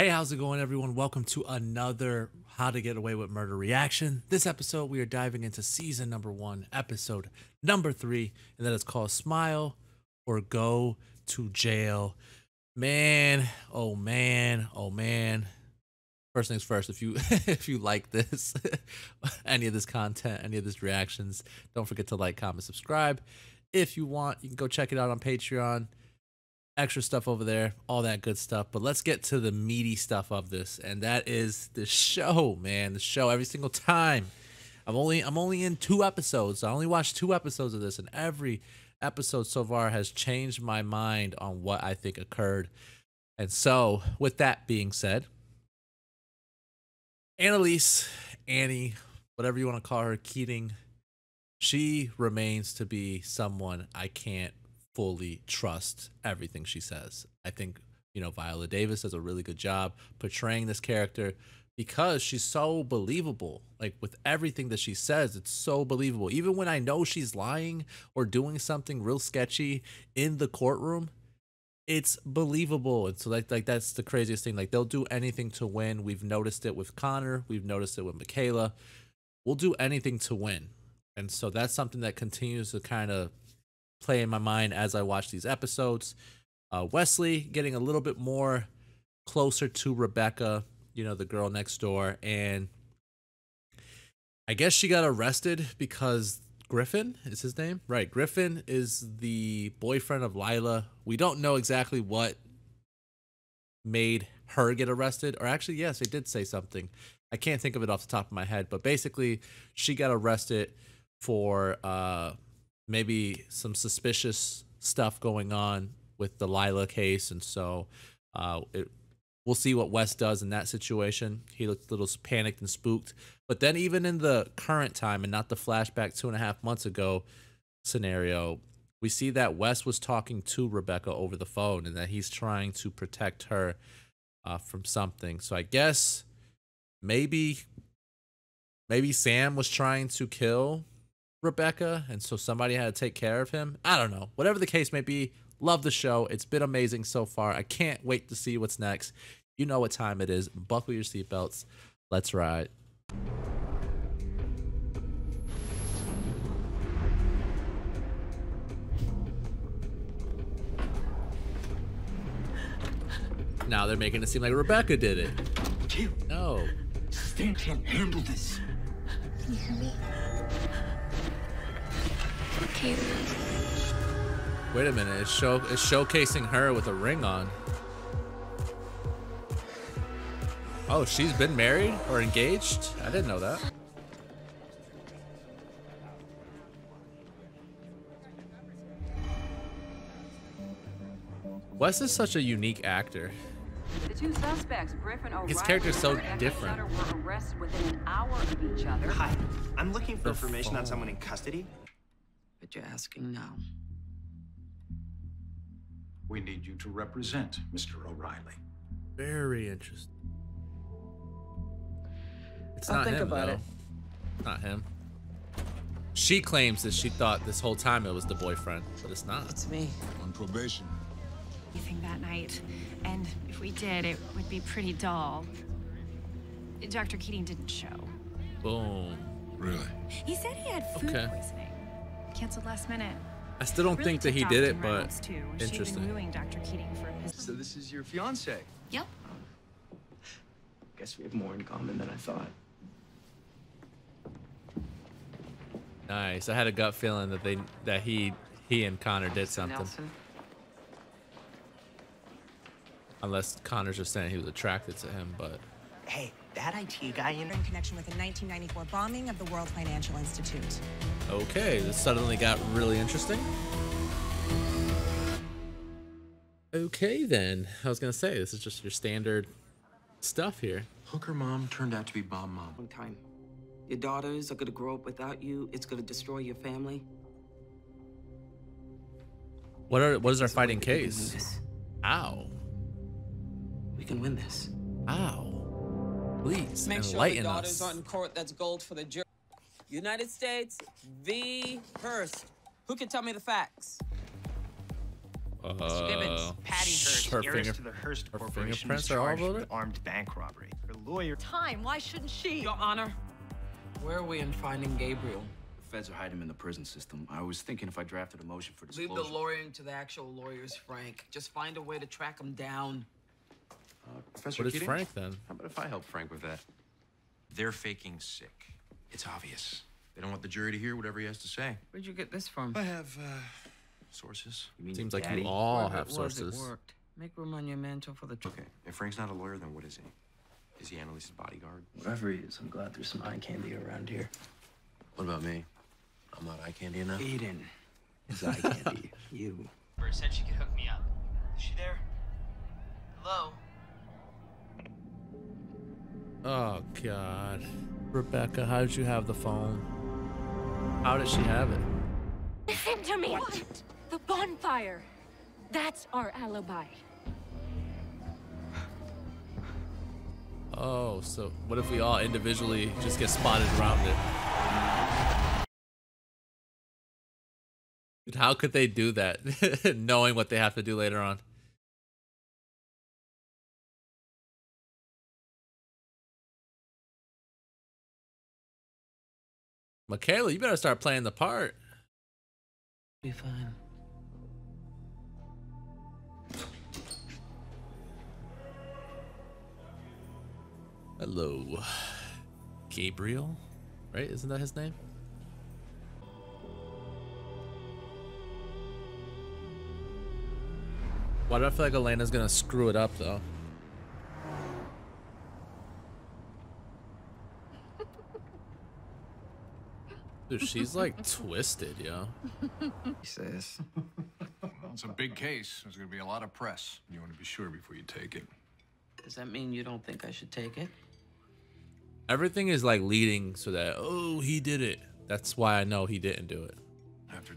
Hey, how's it going, everyone? Welcome to another How to Get Away with Murder reaction. This episode, we are diving into season number 1, episode number 3, and that is called Smile or Go to Jail. Man, oh man, oh man. First things first, if you if you like this, any of this content, any of these reactions, don't forget to like, comment, subscribe. If you want, you can go check it out on Patreon. Extra stuff over there, all that good stuff. But let's get to the meaty stuff of this, and that is the show, man. The show. Every single time, I'm only in 2 episodes. I only watched 2 episodes of this, and every episode so far has changed my mind on what I think occurred. And so, with that being said, Annalise, Annie, whatever you want to call her, Keating, she remains to be someone I can't fully trust everything she says. I think, Viola Davis does a really good job portraying this character because she's so believable. Like, with everything that she says, it's so believable. Even when I know she's lying or doing something real sketchy in the courtroom, it's believable. And so like that's the craziest thing. Like, they'll do anything to win. We've noticed it with Connor. We've noticed it with Michaela. We'll do anything to win. And so that's something that continues to kind of play in my mind as I watch these episodes. Wesley getting a little bit more closer to Rebecca, the girl next door, and I guess she got arrested because Griffin is his name, right? Griffin is the boyfriend of Lila. We don't know exactly what made her get arrested, or actually, yes, they did say something. I can't think of it off the top of my head, but basically, she got arrested for maybe some suspicious stuff going on with the Lila case, and so we'll see what Wes does in that situation. He looked a little panicked and spooked. But then even in the current time and not the flashback 2.5 months ago scenario, we see that Wes was talking to Rebecca over the phone and that he's trying to protect her from something. So I guess maybe Sam was trying to kill Rebecca, and so somebody had to take care of him. I don't know. Whatever the case may be, love the show. It's been amazing so far. I can't wait to see what's next. You know what time it is. Buckle your seatbelts. Let's ride. Now they're making it seem like Rebecca did it. No. Stan can't handle this. Can you hear me? Okay. Wait a minute. It's showcasing her with a ring on. Oh, she's been married or engaged? I didn't know that. Wes is such a unique actor. The 2 suspects, Griffin O'Reilly, his character's so and different. Sutter, were arrested within an hour of each other. Hi, I'm looking for The information phone. on someone in custody. But you're asking now. We need you to represent Mr. O'Reilly. Very interesting. It's I'll not think him, about though. it. Not him. She claims that she thought this whole time it was the boyfriend, but it's not. It's me. On probation. Anything that night, and if we did, it would be pretty dull. Dr. Keating didn't show. Boom. Really? He said he had food Okay. poisoning. Canceled last minute. I still don't Really think that he ticked did off it, Tim but Reynolds, too. She'd been interesting. wooing Dr. Keating for a So position. this is your fiance. Yep. Guess we have more in common than I thought. Nice. I had a gut feeling that he and Connor did something. Nelson? Unless Connor's just saying he was attracted to him, but Hey, that IT guy in in connection with the 1994 bombing of the World Financial Institute. okay, this suddenly got really interesting. Okay, then. I was gonna say, this is just your standard stuff here. Hooker mom turned out to be bomb mom. One time. Your daughters are gonna grow up without you. It's gonna destroy your family. What is our There's a way fighting that we can win case? this. Ow. We can win this. Ow. Please, Make sure the enlighten daughters us. aren't in court. That's gold for the jury. United States v. Hearst. Who can tell me the facts? Mr. Gibbons, Patty Hearst, her heiress finger- to the Hearst her Corporation, was fingerprints are all charged over with it? armed bank robbery. Her lawyer... Time. Why shouldn't she? Your Honor, where are we in finding Gabriel? The feds are hiding him in the prison system. I was thinking if I drafted a motion for Leave disclosure... the lawyering to the actual lawyers, Frank. Just find a way to track him down. Professor What is Keating? Frank then? How about if I help Frank with that? They're faking sick. It's obvious. They don't want the jury to hear whatever he has to say. Where'd you get this from? I have, sources. You mean Seems your like daddy? you all Whoever have it was, sources. It worked. Make room on your mantle for the... Okay, if Frank's not a lawyer, then what is he? Is he Annalise's bodyguard? Whatever he is, I'm glad there's some eye candy around here. What about me? I'm not eye candy enough? Aiden is eye candy. You. Said she could hook me up. Is she there? Hello? Oh God, Rebecca, how did you have the phone? How did she have it? Listen to me. What? The bonfire. That's our alibi. Oh, so what if we all individually just get spotted around it? Dude, how could they do that, knowing what they have to do later on? Michaela, you better start playing the part. Be fine. Hello, Gabriel, right? Isn't that his name? Why do I feel like Elena's gonna screw it up though? Dude, she's like twisted, yo. He says. Well, it's a big case. There's going to be a lot of press. You want to be sure before you take it. Does that mean you don't think I should take it? Everything is like leading so that, oh, he did it. That's why I know he didn't do it. After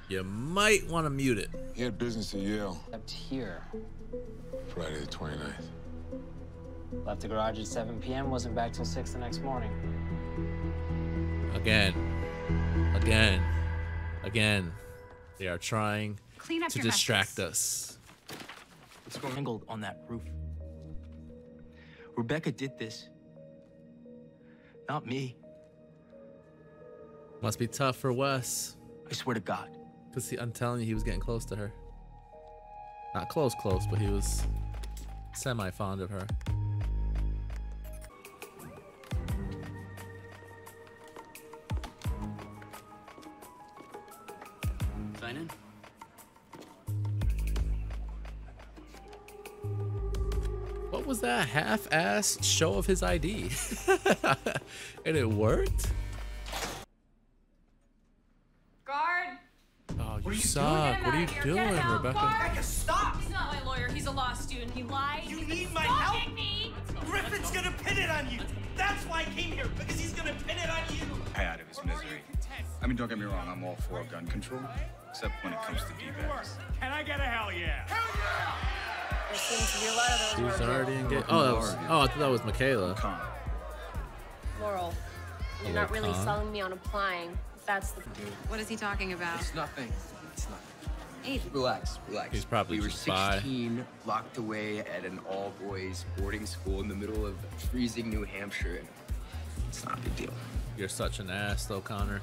You might want to mute it. He had business at Yale. Up here. Friday the 29th. Left the garage at 7 p.m. Wasn't back till 6 the next morning. Again. They are trying Clean up to your distract messes. us. What's going angled on that roof? Rebecca did this. Not me. Must be tough for Wes. I swear to God. Cause I'm telling you, he was getting close to her. Not close, but he was semi-fond of her. Sign in. What was that half-ass show of his ID? And it worked? Guard! Oh, you suck. What are you doing, Rebecca? Rebecca, stop! He's not my lawyer. He's a law student. He lied. You He's need been my stalking help? me. Griffin's gonna pin it on you! That's why I came here, because he's gonna pin it on you! Pay out of his misery. I mean, don't get me wrong, I'm all for gun control, except when it comes to D-bags. Can I get a hell yeah? There seems to be a lot of those. He was already engaged. Oh, I thought that was Michaela. Laurel, you're Hello, not really Con. selling me on applying. If that's the... What is he talking about? It's nothing. It's nothing. Aiden. Relax. He's probably We were just bi. 16, locked away at an all-boys boarding school in the middle of freezing New Hampshire. It's not a big deal. You're such an ass, though, Connor.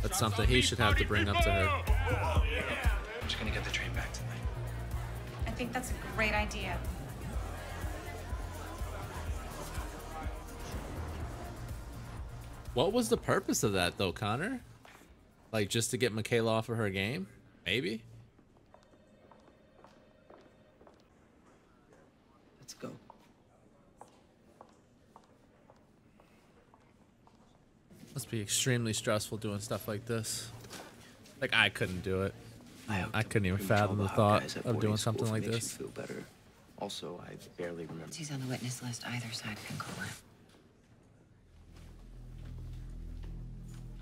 That's something he should have to bring up to her. I'm just gonna get the train back tonight. I think that's a great idea. What was the purpose of that, though, Connor? Like, just to get Michaela off of her game? Maybe? Let's go. Must be extremely stressful doing stuff like this. Like, I couldn't do it. I couldn't even fathom the thought of doing something like this. Feel better. Also, I barely remember. Once he's on the witness list, either side can call him.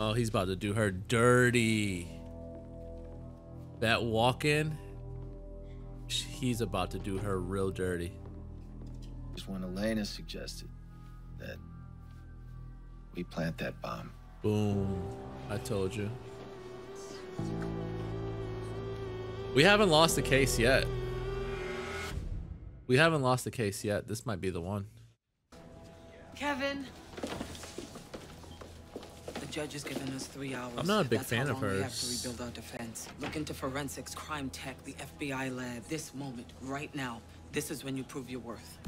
Oh, he's about to do her dirty. That walk-in. he's about to do her real dirty. Just when Elena suggested that we plant that bomb. Boom. I told you. We haven't lost the case yet. We haven't lost the case yet. This might be the one. Kevin. The judge has given us 3 hours. I'm not a big That's fan how of long we have hers. to rebuild our defense. Look into forensics, crime tech, the FBI lab. This moment, right now, this is when you prove your worth.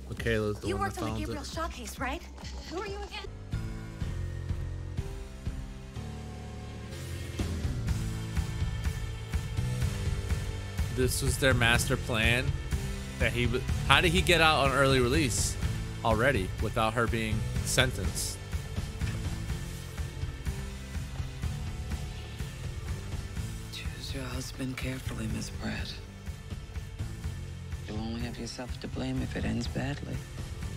Michaela's the You one that worked on the found Gabriel it. Shaw case, right? Who are you again? This was their master plan. That he. How did he get out on early release already without her being sentenced? Choose your husband carefully, Miss Pratt. You'll only have yourself to blame if it ends badly.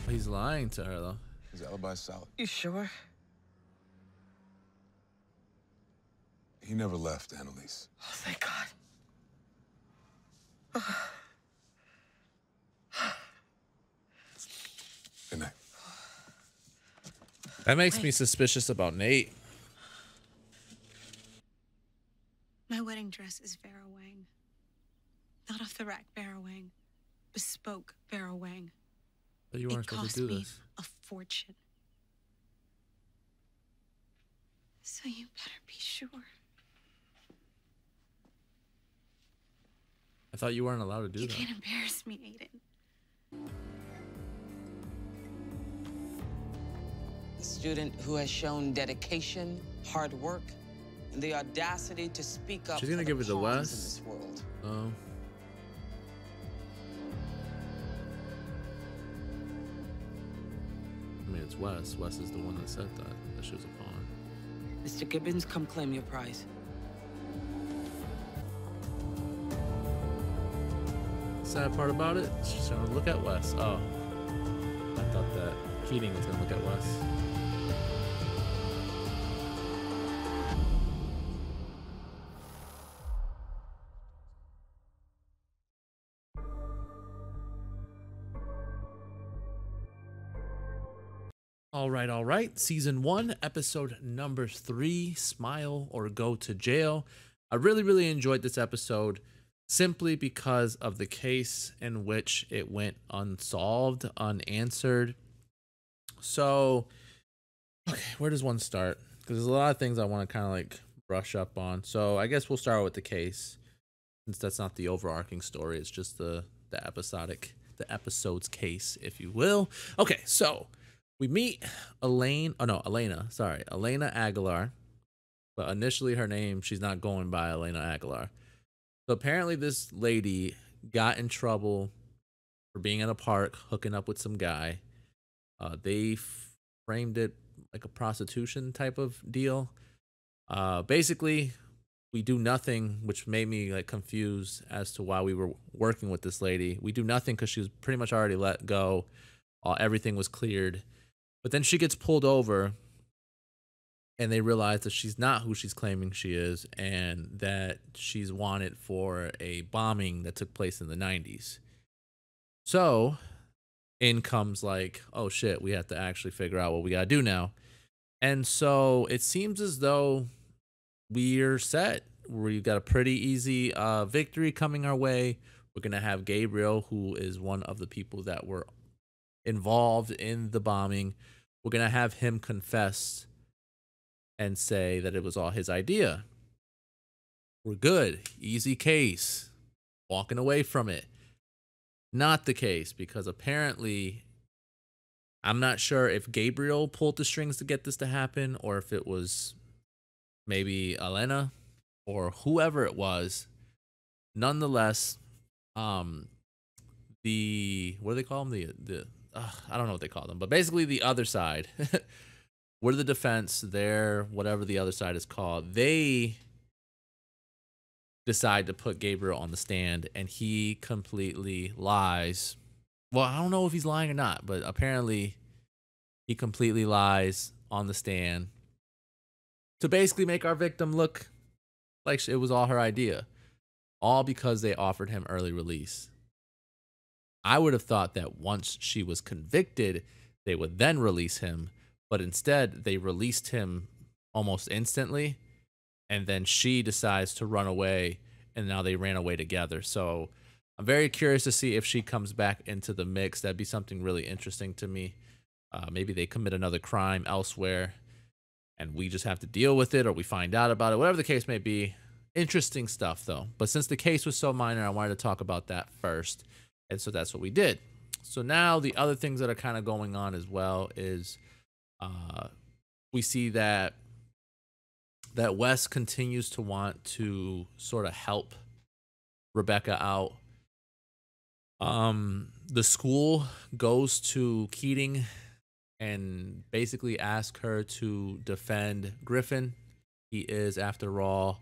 He's lying to her though. His alibi's solid. You sure? He never left, Annalise. Oh, thank God. Good night. That makes me suspicious about Nate. My wedding dress is Vera Wang. Not off the rack Vera Wang. Bespoke Vera Wang. But you weren't It supposed cost to do me this. a fortune. So you better be sure. I thought you weren't allowed to do You that. can't embarrass me, Aiden. A student who has shown dedication, hard work, and the audacity to speak up. She's gonna for give it to pawns in Wes. this world. Oh. I mean, it's Wes. Wes is the one that said that she was a pawn. Mr. Gibbons, come claim your prize. Sad part about it, she's gonna look at Wes. Oh. I thought that Keating was gonna look at Wes. All right. Season 1, episode number 3, Smile or Go to Jail. I really enjoyed this episode simply because of the case in which it went unsolved, unanswered. So, okay, where does one start? Because there's a lot of things I want to kind of like brush up on. So I guess we'll start with the case, since that's not the overarching story. It's just the episode's case, if you will. Okay, so we meet Elena Aguilar, but initially her name, she's not going by Elena Aguilar. So apparently this lady got in trouble for being in a park, hooking up with some guy. They framed it like a prostitution type of deal. Basically, we do nothing, which made me like confused as to why we were working with this lady. We do nothing because she was pretty much already let go. Everything was cleared. But then she gets pulled over and they realize that she's not who she's claiming she is and that she's wanted for a bombing that took place in the 90s. So in comes like, oh shit, we have to actually figure out what we gotta do now. And so it seems as though we're set. We've got a pretty easy victory coming our way. We're gonna have Gabriel, who is one of the people that were involved in the bombing. We're gonna have him confess and say that it was all his idea. We're good. Easy case. Walking away from it. Not the case, because apparently, I'm not sure if Gabriel pulled the strings to get this to happen or if it was maybe Elena or whoever it was. Nonetheless, what do they call them? I don't know what they call them, but basically the other side. We're the defense. They're whatever the other side is called. They decide to put Gabriel on the stand, and he completely lies. Well, I don't know if he's lying or not, but apparently he completely lies on the stand to basically make our victim look like it was all her idea. all because they offered him early release. I would have thought that once she was convicted, they would then release him, but instead they released him almost instantly, and then she decides to run away, and now they ran away together. So I'm very curious to see if she comes back into the mix. That'd be something really interesting to me. Maybe they commit another crime elsewhere, and we just have to deal with it, or we find out about it. Whatever the case may be, interesting stuff, though. But since the case was so minor, I wanted to talk about that first, and so that's what we did. So now the other things that are kind of going on as well is we see that Wes continues to want to sort of help Rebecca out. The school goes to Keating and basically ask her to defend Griffin. He is, after all,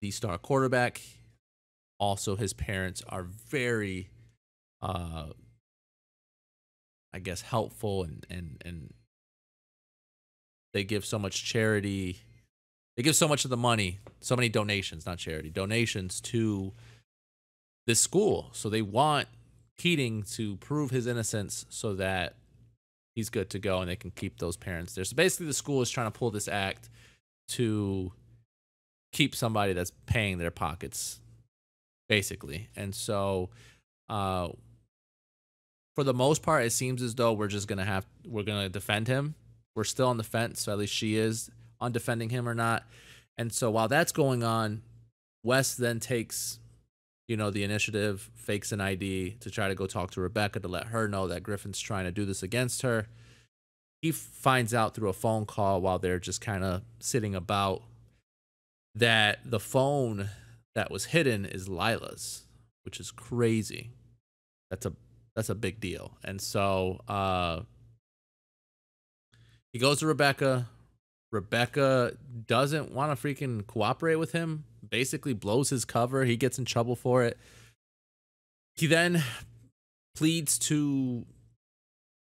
the star quarterback. Also, his parents are very, I guess, helpful, and they give so much charity. They give so much of the money, so many donations, not charity, donations to this school. So they want Keating to prove his innocence so that he's good to go and they can keep those parents there. So basically the school is trying to pull this act to keep somebody that's paying their pockets, basically. And so for the most part, it seems as though we're gonna defend him. We're still on the fence, so at least she is on defending him or not. And so while that's going on, Wes then takes, the initiative, fakes an ID to try to go talk to Rebecca to let her know that Griffin's trying to do this against her. He finds out through a phone call while they're just kind of sitting about that the phone that was hidden is Lila's, which is crazy. That's a big deal. And so he goes to Rebecca. Rebecca doesn't want to freaking cooperate with him, basically blows his cover. He gets in trouble for it. He then pleads to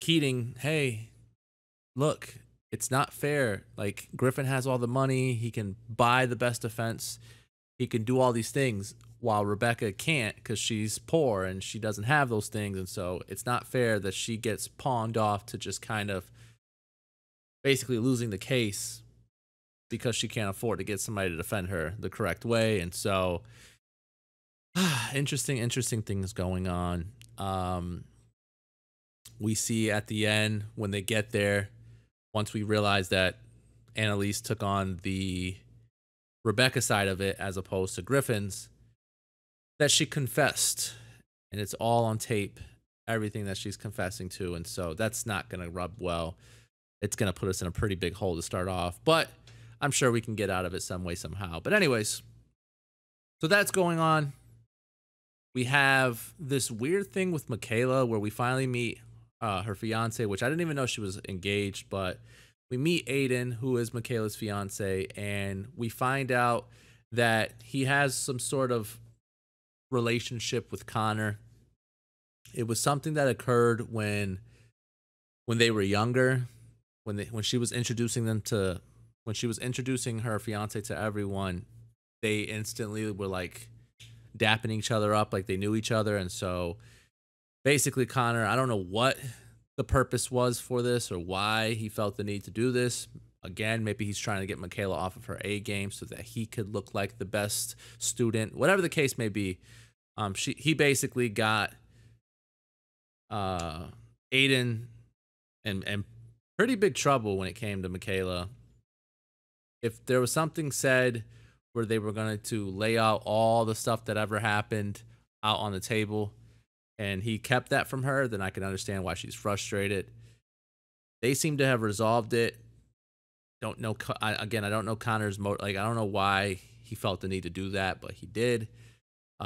Keating, hey, look, it's not fair. Like, Griffin has all the money. He can buy the best defense. He can do all these things while Rebecca can't because she's poor and she doesn't have those things. And so it's not fair that she gets pawned off to just kind of basically losing the case because she can't afford to get somebody to defend her the correct way. And so interesting things going on. We see at the end when they get there, once we realize that Annalise took on the Rebecca side of it as opposed to Griffin's, that she confessed, and it's all on tape, everything that she's confessing to. And so that's not going to rub well. It's going to put us in a pretty big hole to start off, but I'm sure we can get out of it some way, somehow. But anyways, so that's going on. We have this weird thing with Michaela where we finally meet her fiance, which I didn't even know she was engaged, but we meet Aiden, who is Michaela's fiance, and we find out that he has some sort of relationship with Connor. It was something that occurred when they were younger, when she was introducing her fiance to everyone. They instantly were like dapping each other up like they knew each other. And so basically Connor, I don't know what the purpose was for this or why he felt the need to do this. Again, maybe he's trying to get Michaela off of her A game so that he could look like the best student, whatever the case may be. He basically got Aiden and pretty big trouble when it came to Michaela. If there was something said where they were going to lay out all the stuff that ever happened out on the table, and he kept that from her, then I can understand why she's frustrated. They seem to have resolved it. Don't know. I don't know Connor's I don't know why he felt the need to do that, but he did.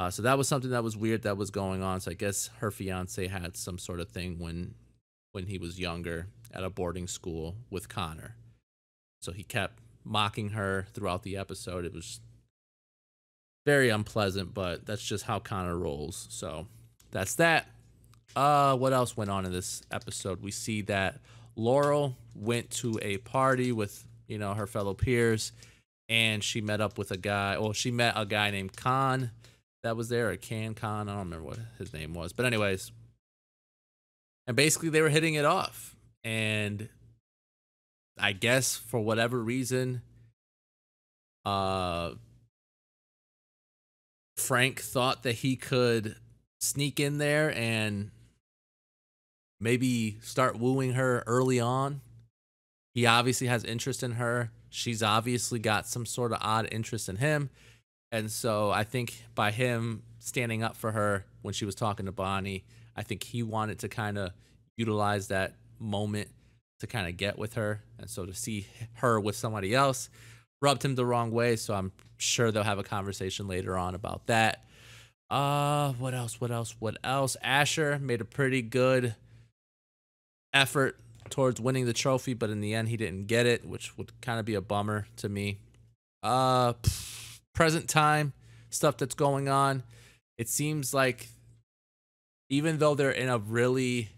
So that was something that was weird that was going on. So I guess her fiance had some sort of thing when he was younger at a boarding school with Connor. So he kept mocking her throughout the episode. It was very unpleasant, but that's just how Connor rolls. So that's that. What else went on in this episode? We see that Laurel went to a party with, her fellow peers, and she met up with a guy. Well, she met a guy named Khan that was there, or CanCon. I don't remember what his name was. But anyways, and basically they were hitting it off. And I guess for whatever reason, Frank thought that he could sneak in there and maybe start wooing her early on. He obviously has interest in her. She's obviously got some sort of odd interest in him. And so I think by him standing up for her when she was talking to Bonnie, I think he wanted to kind of utilize that moment to kind of get with her. And so to see her with somebody else rubbed him the wrong way. So I'm sure they'll have a conversation later on about that. What else? Asher made a pretty good effort towards winning the trophy, but in the end he didn't get it, which would kind of be a bummer to me. Present time stuff that's going on. It seems like even though they're in a really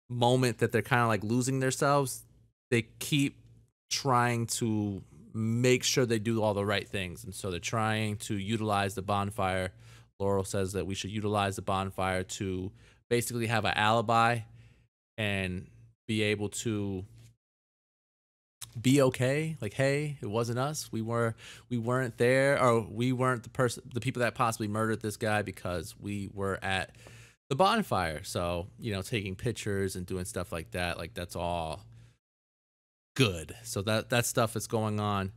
moment that they're kind of like losing themselves, they keep trying to make sure they do all the right things. And so they're trying to utilize the bonfire. Laurel says that we should utilize the bonfire to basically have an alibi and be able to be okay. Like, hey, it wasn't us. We weren't there, or we weren't the people that possibly murdered this guy, because we were at the bonfire. So, you know, taking pictures and doing stuff like that, like that's all good. So that stuff is going on.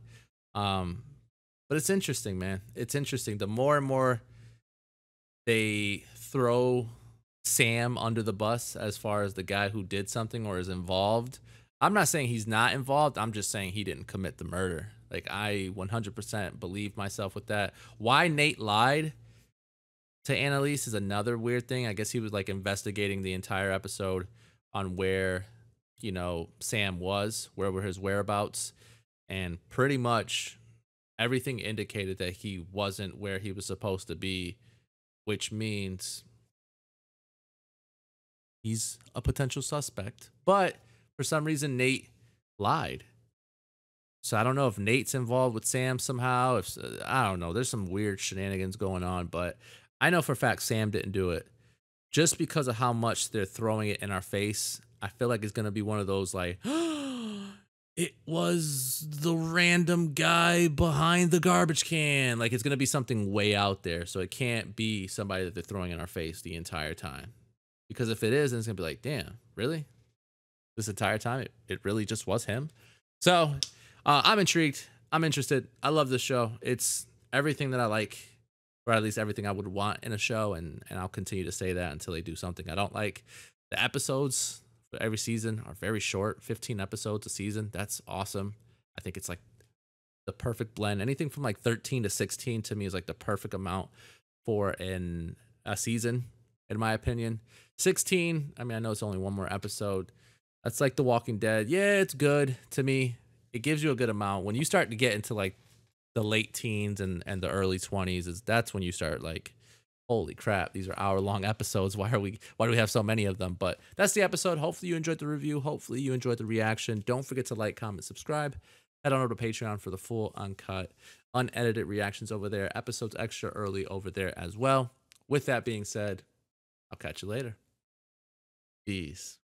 But it's interesting, man. It's interesting. The more and more they throw Sam under the bus as far as the guy who did something or is involved. I'm not saying he's not involved. I'm just saying he didn't commit the murder. Like, I 100% believe myself with that. Why Nate lied to Annalise is another weird thing. I guess he was like investigating the entire episode on where, you know, Sam was, where were his whereabouts, and pretty much everything indicated that he wasn't where he was supposed to be, which means he's a potential suspect. But for some reason, Nate lied. So I don't know if Nate's involved with Sam somehow. If I don't know. There's some weird shenanigans going on, but I know for a fact Sam didn't do it. Just because of how much they're throwing it in our face, I feel like it's going to be one of those like, it was the random guy behind the garbage can. Like, it's going to be something way out there. So it can't be somebody that they're throwing in our face the entire time. Because if it is, then it's going to be like, damn, really? This entire time, it really just was him? So I'm intrigued. I'm interested. I love this show. It's everything that I like, or at least everything I would want in a show, and I'll continue to say that until they do something I don't like. The episodes for every season are very short, 15 episodes a season. That's awesome. I think it's like the perfect blend. Anything from like 13 to 16 to me is like the perfect amount for a season, in my opinion. 16, I mean, I know it's only one more episode. That's like The Walking Dead. Yeah, it's good to me. It gives you a good amount. When you start to get into like the late teens and the early 20s, that's when you start like, holy crap, these are hour-long episodes. Why do we have so many of them? But that's the episode. Hopefully you enjoyed the review. Hopefully you enjoyed the reaction. Don't forget to like, comment, subscribe. Head on over to Patreon for the full, uncut, unedited reactions over there. Episodes extra early over there as well. With that being said, I'll catch you later. Peace.